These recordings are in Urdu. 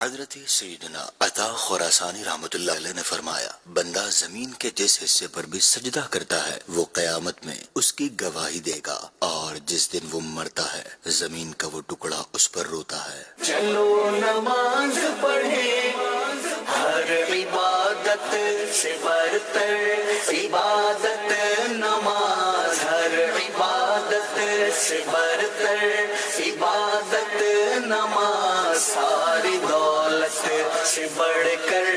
حضرت سیدنا عطا خراسانی رحمۃ اللہ علیہ نے فرمایا، بندہ زمین کے جس حصے پر بھی سجدہ کرتا ہے وہ قیامت میں اس کی گواہی دے گا، اور جس دن وہ مرتا ہے زمین کا وہ ٹکڑا اس پر روتا ہے۔ چلو نماز پڑھیں، ہر عبادت سے برتر عبادت نماز، ہر عبادت سے برتر عبادت نماز، ساری دولت سے بڑھ کر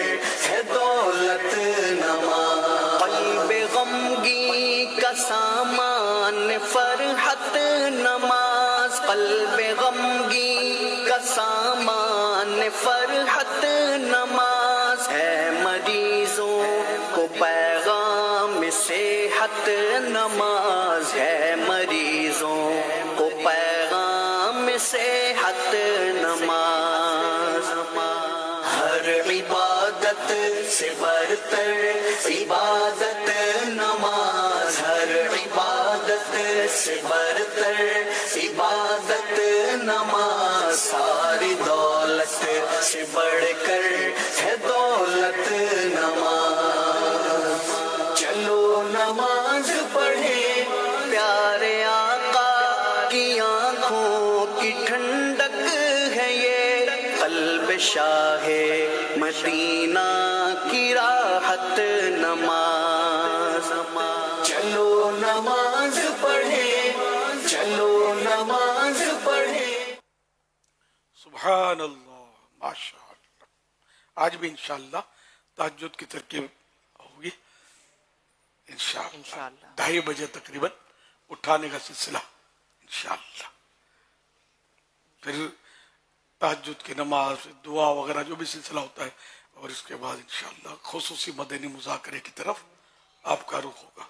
ہے دولت نماز، قلب غمگی کا سامان فرحت نماز، قلب غمگی کا سامان فرحت نماز، ہے مریضوں کو پیغام صحت نماز، ہے مریضوں کو پیغام صحت نماز، ہر عبادت سے برتر عبادت نماز، ہر عبادت سے برتر عبادت نماز، ساری دولت سے بڑھ کر ہے دولت نماز، چلو نماز پڑھیں، پیارے آقا کی آنکھوں کی ٹھنڈک ہے یہ، قلب شاہ مدینہ کی راحت نماز، چلو نماز پڑھیں، چلو نماز پڑھیں۔ سبحان اللہ، ماشاء اللہ۔ آج بھی انشاءاللہ تہجد کی ترکیب ہوگی انشاءاللہ 2:30 بجے تقریباً اٹھانے کا سلسلہ انشاءاللہ، پھر تہجد کی نماز، دعا وغیرہ جو بھی سلسلہ ہوتا ہے، اور اس کے بعد انشاءاللہ خصوصی مدنی مذاکرے کی طرف آپ کا رخ ہوگا۔